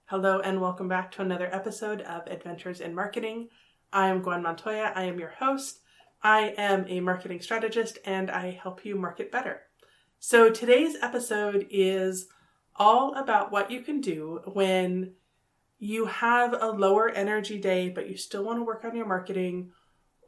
Hello and welcome back to another episode of Adventures in Marketing. I am Gwen Montoya. I am your host. I am a marketing strategist and I help you market better. So today's episode is all about what you can do when you have a lower energy day, but you still want to work on your marketing.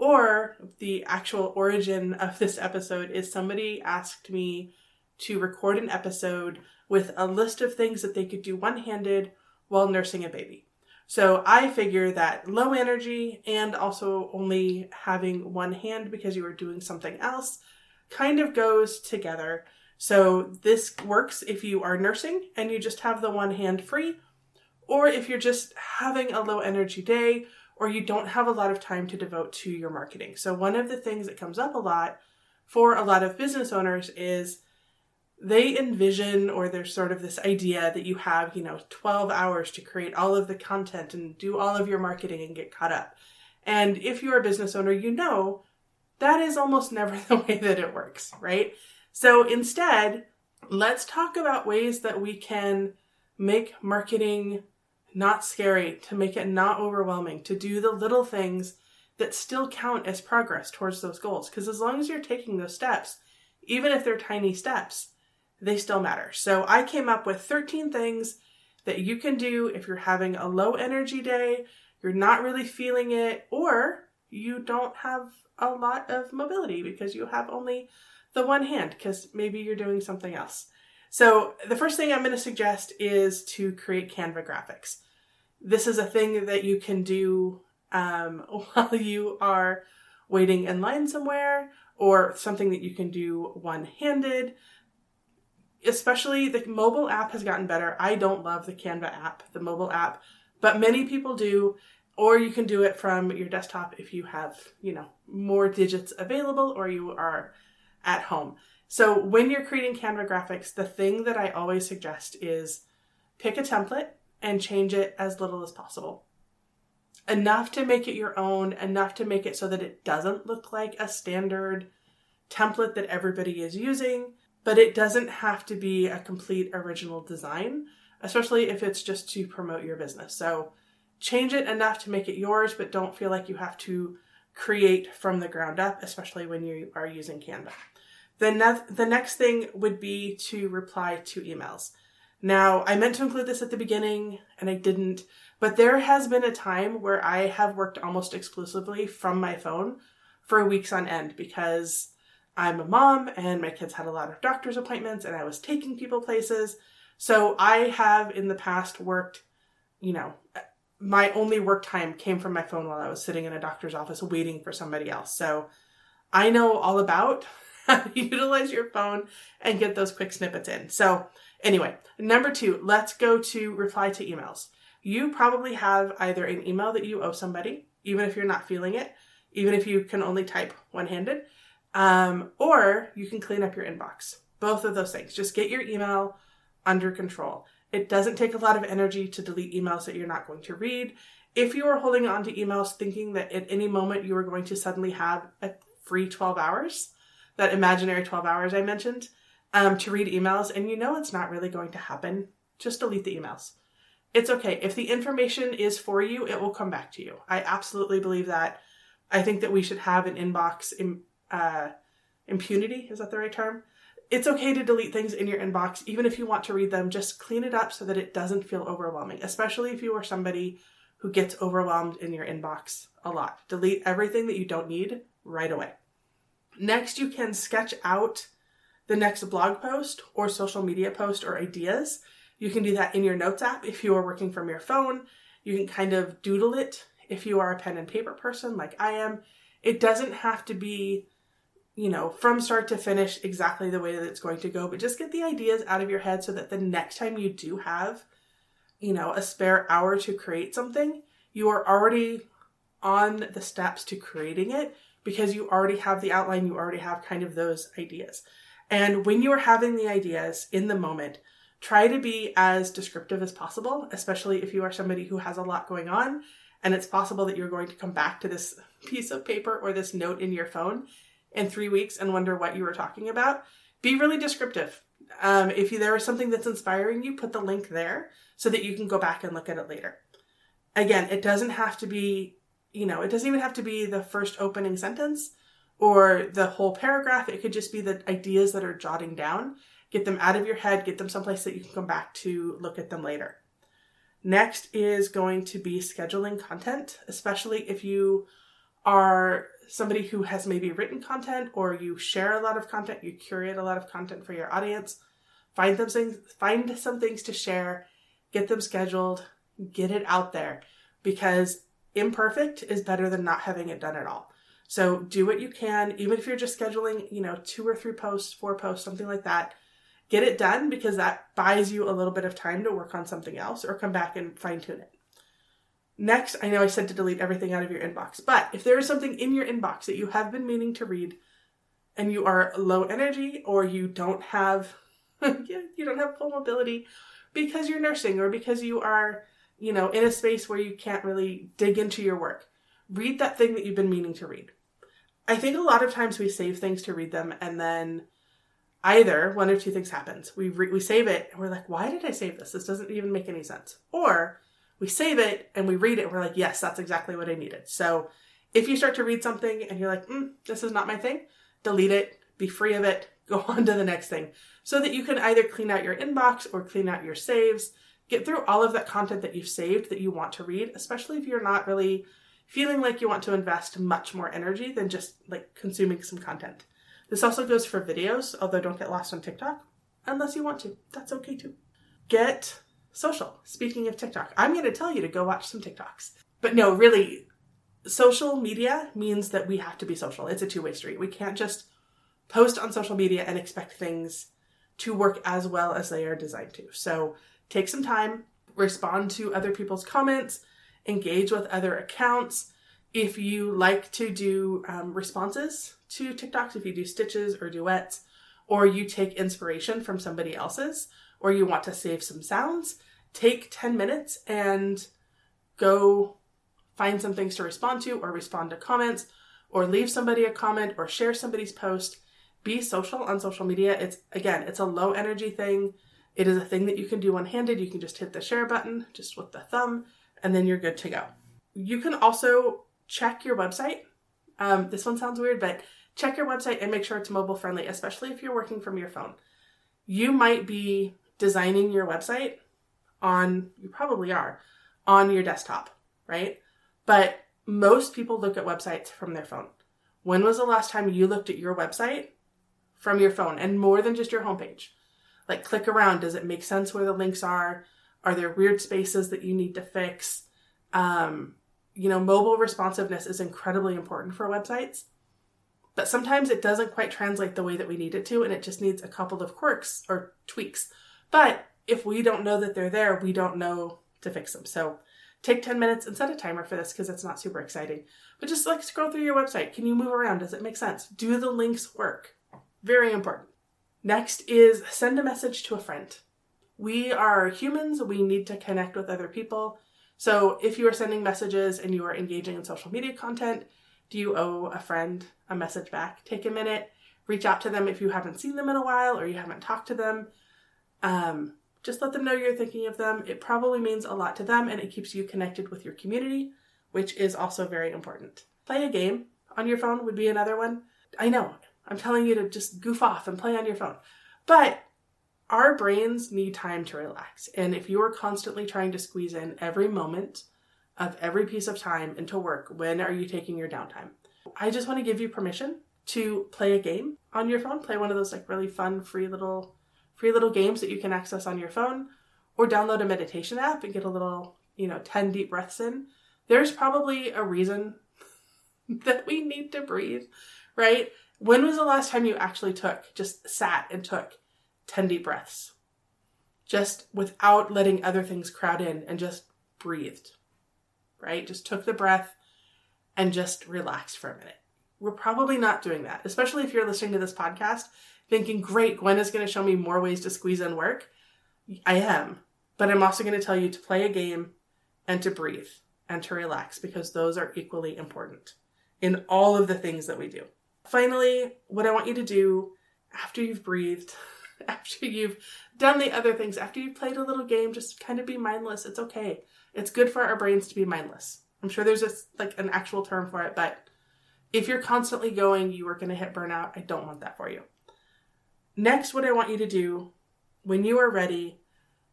Or the actual origin of this episode is somebody asked me to record an episode with a list of things that they could do one-handed while nursing a baby. So I figure that low energy and also only having one hand because you are doing something else kind of goes together. So this works if you are nursing and you just have the one hand free, or if you're just having a low energy day or you don't have a lot of time to devote to your marketing. So one of the things that comes up a lot for a lot of business owners is they envision, or there's sort of this idea that you have, 12 hours to create all of the content and do all of your marketing and get caught up. And if you're a business owner, that is almost never the way that it works, right? So instead, let's talk about ways that we can make marketing not scary, to make it not overwhelming, to do the little things that still count as progress towards those goals. Because as long as you're taking those steps, even if they're tiny steps, they still matter. So I came up with 13 things that you can do if you're having a low energy day, you're not really feeling it, or you don't have a lot of mobility because you have only the one hand because maybe you're doing something else. So the first thing I'm going to suggest is to create Canva graphics. This is a thing that you can do while you are waiting in line somewhere, or something that you can do one-handed. Especially the mobile app has gotten better. I don't love the Canva app, the mobile app, but many people do. Or you can do it from your desktop if you have, more digits available or you are at home. So when you're creating Canva graphics, the thing that I always suggest is pick a template and change it as little as possible. Enough to make it your own, enough to make it so that it doesn't look like a standard template that everybody is using. But it doesn't have to be a complete original design, especially if it's just to promote your business. So change it enough to make it yours, but don't feel like you have to create from the ground up, especially when you are using Canva. The next thing would be to reply to emails. Now, I meant to include this at the beginning and I didn't, but there has been a time where I have worked almost exclusively from my phone for weeks on end because I'm a mom and my kids had a lot of doctor's appointments and I was taking people places. So I have in the past worked, my only work time came from my phone while I was sitting in a doctor's office waiting for somebody else. So I know all about how to utilize your phone and get those quick snippets in. So anyway, number 2, let's go to reply to emails. You probably have either an email that you owe somebody, even if you're not feeling it, even if you can only type one-handed, or you can clean up your inbox. Both of those things. Just get your email under control. It doesn't take a lot of energy to delete emails that you're not going to read. If you are holding on to emails thinking that at any moment you are going to suddenly have a free 12 hours, that imaginary 12 hours I mentioned, to read emails, and it's not really going to happen, just delete the emails. It's okay. If the information is for you, it will come back to you. I absolutely believe that. I think that we should have an inbox impunity. Is that the right term? It's okay to delete things in your inbox, even if you want to read them. Just clean it up so that it doesn't feel overwhelming, especially if you are somebody who gets overwhelmed in your inbox a lot. Delete everything that you don't need right away. Next, you can sketch out the next blog post or social media post or ideas. You can do that in your notes app if you are working from your phone. You can kind of doodle it if you are a pen and paper person like I am. It doesn't have to be from start to finish exactly the way that it's going to go, but just get the ideas out of your head so that the next time you do have, a spare hour to create something, you are already on the steps to creating it because you already have the outline, you already have kind of those ideas. And when you are having the ideas in the moment, try to be as descriptive as possible, especially if you are somebody who has a lot going on and it's possible that you're going to come back to this piece of paper or this note in your phone in 3 weeks and wonder what you were talking about. Be really descriptive. If there is something that's inspiring you, put the link there so that you can go back and look at it later. Again, it doesn't have to be, it doesn't even have to be the first opening sentence or the whole paragraph. It could just be the ideas that are jotting down. Get them out of your head, get them someplace that you can come back to look at them later. Next is going to be scheduling content, especially if you are somebody who has maybe written content or you share a lot of content, you curate a lot of content for your audience. Find some things to share, get them scheduled, get it out there, because imperfect is better than not having it done at all. So do what you can, even if you're just scheduling, 2 or 3 posts, 4 posts, something like that. Get it done, because that buys you a little bit of time to work on something else or come back and fine tune it. Next, I know I said to delete everything out of your inbox, but if there is something in your inbox that you have been meaning to read and you are low energy, or you don't have full mobility because you're nursing or because you are, in a space where you can't really dig into your work, read that thing that you've been meaning to read. I think a lot of times we save things to read them, and then either one of two things happens. We save it and we're like, why did I save this? This doesn't even make any sense. Or we save it and we read it and we're like, yes, that's exactly what I needed. So if you start to read something and you're like, this is not my thing, delete it, be free of it, go on to the next thing, so that you can either clean out your inbox or clean out your saves, get through all of that content that you've saved that you want to read, especially if you're not really feeling like you want to invest much more energy than just like consuming some content. This also goes for videos, although don't get lost on TikTok unless you want to. That's okay too. Get social. Speaking of TikTok, I'm going to tell you to go watch some TikToks. But no, really, social media means that we have to be social. It's a two-way street. We can't just post on social media and expect things to work as well as they are designed to. So take some time, respond to other people's comments, engage with other accounts. If you like to do responses to TikToks, if you do stitches or duets, or you take inspiration from somebody else's, or you want to save some sounds, take 10 minutes and go find some things to respond to, or respond to comments, or leave somebody a comment, or share somebody's post. Be social on social media. It's a low energy thing. It is a thing that you can do one-handed. You can just hit the share button just with the thumb, and then you're good to go. You can also check your website. This one sounds weird, but check your website and make sure it's mobile friendly, especially if you're working from your phone. You might be designing your website you probably are, on your desktop, right? But most people look at websites from their phone. When was the last time you looked at your website from your phone, and more than just your homepage? Like, click around. Does it make sense where the links are? Are there weird spaces that you need to fix? Mobile responsiveness is incredibly important for websites, but sometimes it doesn't quite translate the way that we need it to, and it just needs a couple of quirks or tweaks. But if we don't know that they're there, we don't know to fix them. So take 10 minutes and set a timer for this, because it's not super exciting. But just like scroll through your website. Can you move around? Does it make sense? Do the links work? Very important. Next is send a message to a friend. We are humans. We need to connect with other people. So if you are sending messages and you are engaging in social media content, do you owe a friend a message back? Take a minute, reach out to them if you haven't seen them in a while or you haven't talked to them. Just let them know you're thinking of them. It probably means a lot to them, and it keeps you connected with your community, which is also very important. Play a game on your phone would be another one. I know, I'm telling you to just goof off and play on your phone. But our brains need time to relax. And if you are constantly trying to squeeze in every moment of every piece of time into work, when are you taking your downtime? I just want to give you permission to play a game on your phone. Play one of those like really fun, free little games that you can access on your phone, or download a meditation app and get a little, 10 deep breaths in. There's probably a reason that we need to breathe, right? When was the last time you actually just sat and took 10 deep breaths? Just without letting other things crowd in, and just breathed, right? Just took the breath and just relaxed for a minute. We're probably not doing that, especially if you're listening to this podcast thinking, great, Gwen is going to show me more ways to squeeze in work. I am, but I'm also going to tell you to play a game and to breathe and to relax, because those are equally important in all of the things that we do. Finally, what I want you to do after you've breathed after you've done the other things, after you've played a little game, just kind of be mindless. It's okay. It's good for our brains to be mindless. I'm sure there's an actual term for it, but if you're constantly going, you are going to hit burnout. I don't want that for you. Next, what I want you to do when you are ready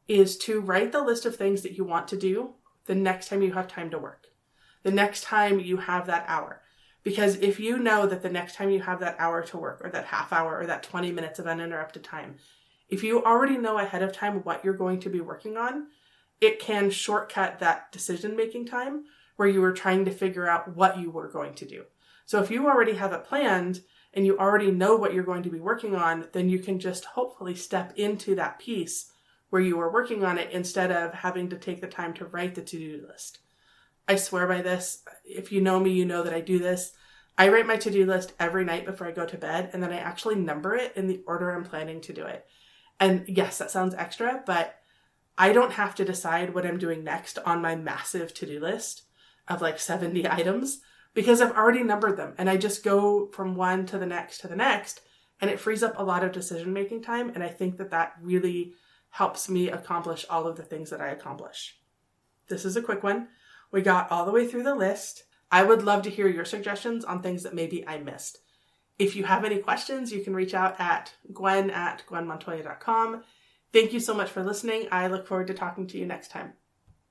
is to write the list of things that you want to do the next time you have time to work, the next time you have that hour. Because if you know that the next time you have that hour to work, or that half hour, or that 20 minutes of uninterrupted time, if you already know ahead of time what you're going to be working on, it can shortcut that decision-making time where you were trying to figure out what you were going to do. So if you already have it planned and you already know what you're going to be working on, then you can just hopefully step into that piece where you are working on it instead of having to take the time to write the to-do list. I swear by this. If you know me, you know that I do this. I write my to-do list every night before I go to bed, and then I actually number it in the order I'm planning to do it. And yes, that sounds extra, but I don't have to decide what I'm doing next on my massive to-do list of like 70 items because I've already numbered them, and I just go from one to the next, and it frees up a lot of decision-making time, and I think that really helps me accomplish all of the things that I accomplish. This is a quick one. We got all the way through the list. I would love to hear your suggestions on things that maybe I missed. If you have any questions, you can reach out at gwen@gwenmontoya.com. Thank you so much for listening. I look forward to talking to you next time.